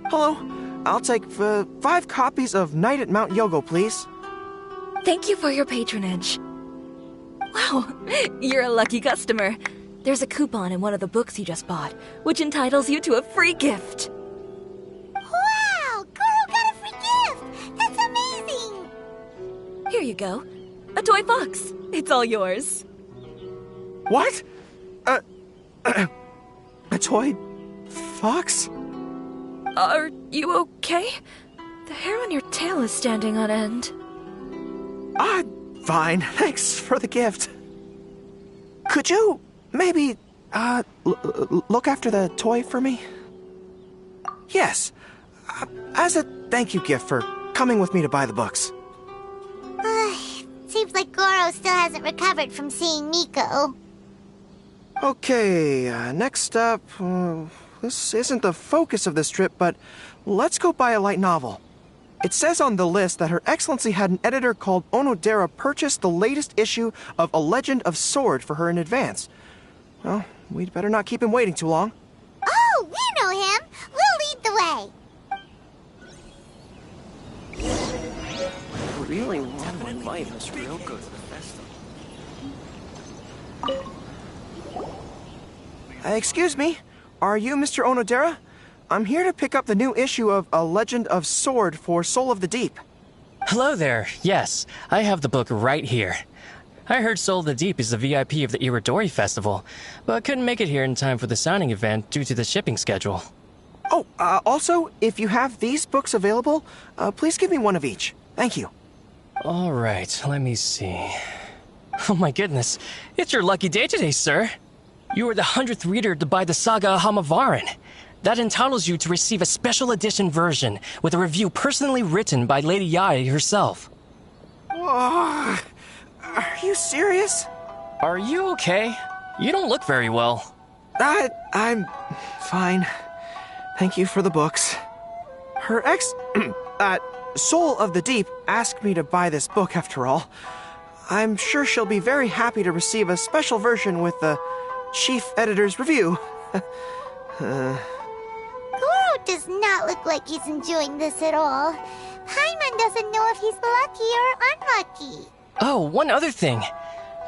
Hello, I'll take 5 copies of Night at Mount Yogo, please. Thank you for your patronage. Wow, you're a lucky customer. There's a coupon in one of the books you just bought, which entitles you to a free gift. Wow, Goro got a free gift! That's amazing! Here you go. A toy fox. It's all yours. What? A toy fox? Are you okay? The hair on your tail is standing on end. Fine. Thanks for the gift. Could you maybe, look after the toy for me? Yes. As a thank you gift for coming with me to buy the books. Seems like Goro still hasn't recovered from seeing Miko. Okay, next up, this isn't the focus of this trip, but let's go buy a light novel. It says on the list that Her Excellency had an editor called Onodera purchase the latest issue of A Legend of Sword for her in advance. Well, we'd better not keep him waiting too long. Oh, we know him! We'll lead the way! Really want my life is real good. Excuse me, are you Mr. Onodera? I'm here to pick up the new issue of A Legend of Sword for Soul of the Deep. Hello there. Yes, I have the book right here. I heard Soul of the Deep is the VIP of the Irodori Festival, but couldn't make it here in time for the signing event due to the shipping schedule. Oh, also, if you have these books available, please give me one of each. Thank you. All right, let me see. Oh my goodness, it's your lucky day today, sir. You are the 100th reader to buy the Saga of Hamavaran. That entitles you to receive a special edition version with a review personally written by Lady Yae herself. Whoa, are you serious? Are you okay? You don't look very well. I'm fine. Thank you for the books. Her Soul of the Deep asked me to buy this book after all. I'm sure she'll be very happy to receive a special version with the chief editor's review. Goro does not look like he's enjoying this at all. Paimon doesn't know if he's lucky or unlucky. Oh, one other thing.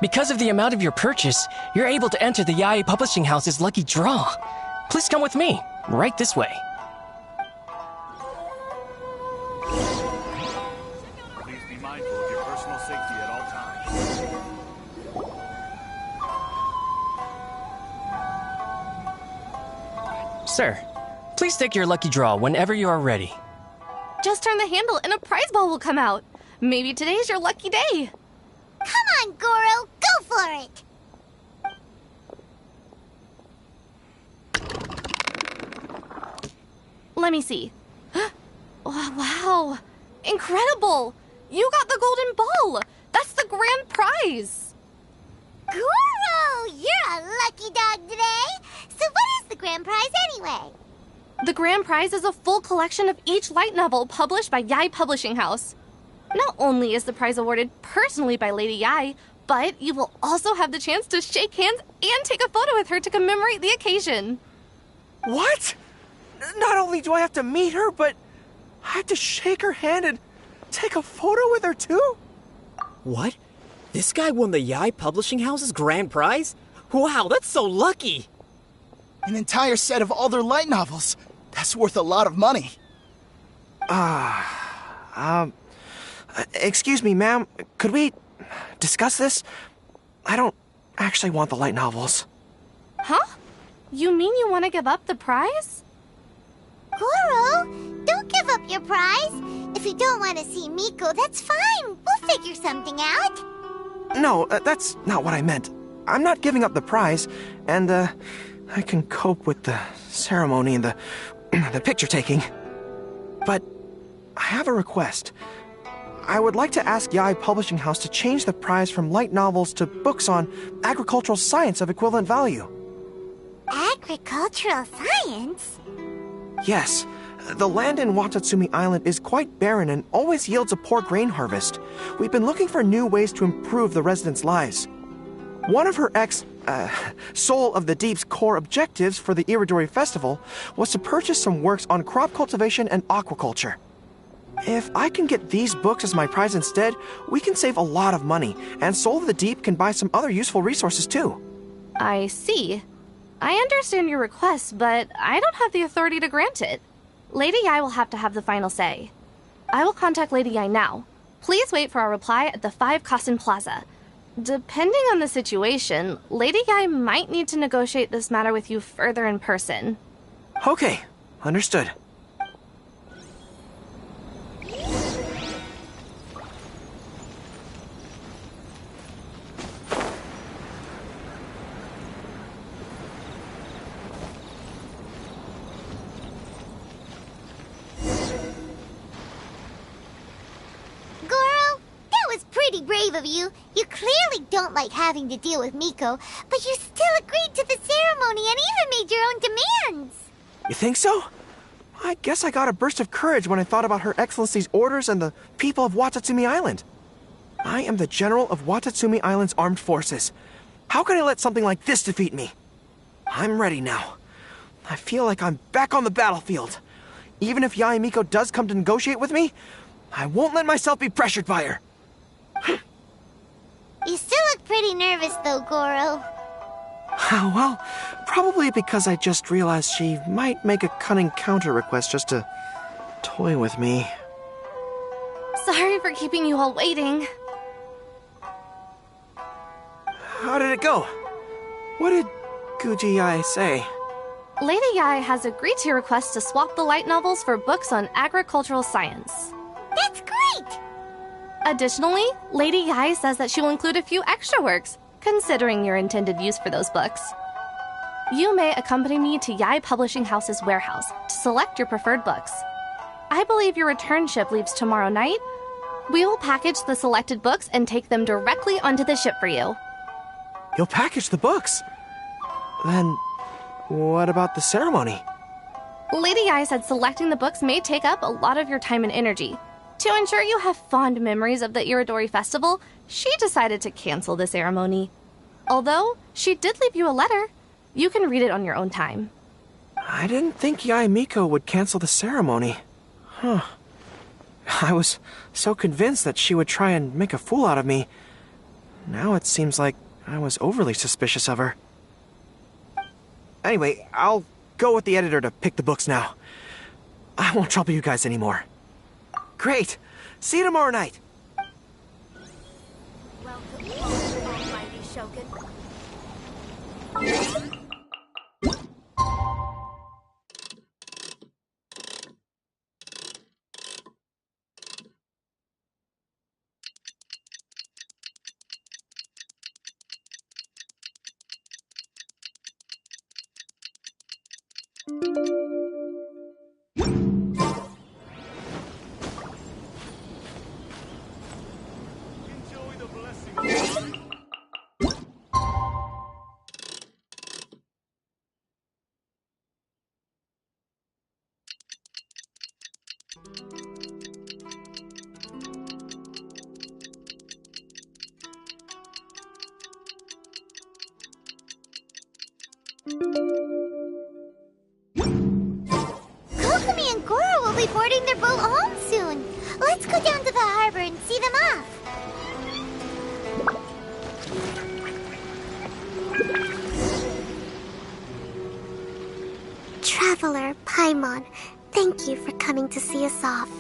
Because of the amount of your purchase, you're able to enter the Yae Publishing House's lucky draw. Please come with me, right this way. Please be mindful of your personal safety at all times. Sir, please take your lucky draw whenever you are ready. Just turn the handle and a prize ball will come out. Maybe today's your lucky day. Come on, Goro, go for it! Let me see. Oh, wow, incredible! You got the golden ball! That's the grand prize! Goro, you're a lucky dog today! So what is the grand prize anyway? The grand prize is a full collection of each light novel published by Yae Publishing House. Not only is the prize awarded personally by Lady Yae, but you will also have the chance to shake hands and take a photo with her to commemorate the occasion. What? Not only do I have to meet her, but I have to shake her hand and Take a photo with her too? What? This guy won the Yai Publishing House's grand prize? Wow, that's so lucky! An entire set of all their light novels. That's worth a lot of money. Excuse me, ma'am. Could we discuss this? I don't actually want the light novels. Huh? You mean you want to give up the prize? Goro, don't give up your prize. If you don't want to see Miko, that's fine. We'll figure something out. No, that's not what I meant. I'm not giving up the prize, and, I can cope with the ceremony and the picture-taking. But I have a request. I would like to ask Yai Publishing House to change the prize from light novels to books on agricultural science of equivalent value. Agricultural science? Yes. The land in Watatsumi Island is quite barren and always yields a poor grain harvest. We've been looking for new ways to improve the residents' lives. One of her Soul of the Deep's core objectives for the Irodori Festival was to purchase some works on crop cultivation and aquaculture. If I can get these books as my prize instead, we can save a lot of money, and Soul of the Deep can buy some other useful resources too. I see. I understand your request, but I don't have the authority to grant it. Lady Yai will have to have the final say. I will contact Lady Yai now. Please wait for our reply at the 5 Kasen Plaza. Depending on the situation, Lady Yai might need to negotiate this matter with you further in person. Okay, understood. Pretty brave of you. You clearly don't like having to deal with Miko, but you still agreed to the ceremony and even made your own demands. You think so? I guess I got a burst of courage when I thought about Her Excellency's orders and the people of Watatsumi Island. I am the General of Watatsumi Island's armed forces. How can I let something like this defeat me? I'm ready now. I feel like I'm back on the battlefield. Even if Yai Miko does come to negotiate with me, I won't let myself be pressured by her. You still look pretty nervous though, Goro. Well, probably because I just realized she might make a cunning counter request just to toy with me. Sorry for keeping you all waiting. How did it go? What did Guji Yai say? Lady Yai has agreed to your request to swap the light novels for books on agricultural science. That's great! Additionally, Lady Yai says that she will include a few extra works, considering your intended use for those books. You may accompany me to Yai Publishing House's warehouse to select your preferred books. I believe your return ship leaves tomorrow night. We will package the selected books and take them directly onto the ship for you. You'll package the books? Then, what about the ceremony? Lady Yai said selecting the books may take up a lot of your time and energy. To ensure you have fond memories of the Irodori Festival, she decided to cancel the ceremony. Although, she did leave you a letter. You can read it on your own time. I didn't think Yai Miko would cancel the ceremony. I was so convinced that she would try and make a fool out of me. Now it seems like I was overly suspicious of her. Anyway, I'll go with the editor to pick the books now. I won't trouble you guys anymore. Great! See you tomorrow night! Welcome, almighty Shogun. Kokomi and Goro will be boarding their boat home soon. Let's go down to the harbor and see them off. Traveler Paimon, thank you for coming to see us off.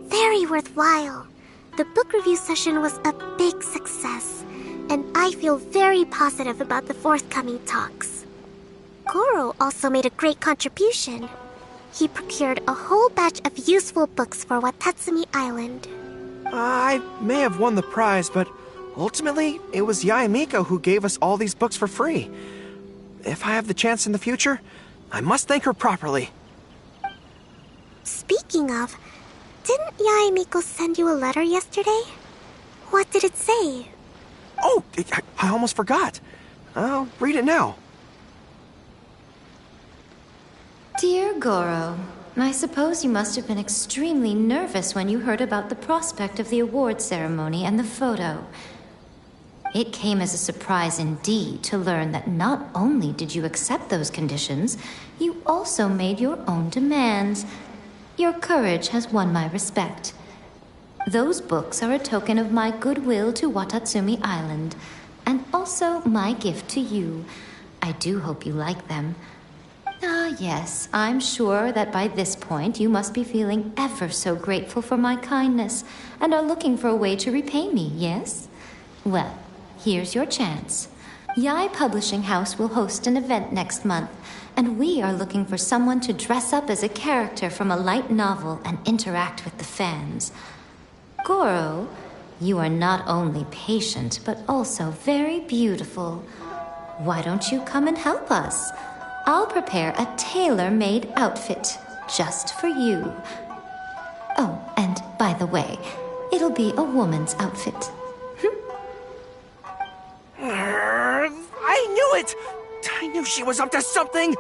Very worthwhile. The book review session was a big success, and I feel very positive about the forthcoming talks. Goro also made a great contribution. He procured a whole batch of useful books for Watatsumi Island. I may have won the prize, but ultimately, it was Yae Miko who gave us all these books for free. If I have the chance in the future, I must thank her properly. Speaking of, didn't Yae Miko send you a letter yesterday? What did it say? Oh, I almost forgot. I'll read it now. Dear Goro, I suppose you must have been extremely nervous when you heard about the prospect of the award ceremony and the photo. It came as a surprise indeed to learn that not only did you accept those conditions, you also made your own demands. Your courage has won my respect. Those books are a token of my goodwill to Watatsumi Island, and also my gift to you. I do hope you like them. Ah, yes, I'm sure that by this point you must be feeling ever so grateful for my kindness, and are looking for a way to repay me, yes? Well, here's your chance. Yae Publishing House will host an event next month, and we are looking for someone to dress up as a character from a light novel and interact with the fans. Goro, you are not only patient, but also very beautiful. Why don't you come and help us? I'll prepare a tailor-made outfit just for you. Oh, and by the way, it'll be a woman's outfit. I knew it! I knew she was up to something!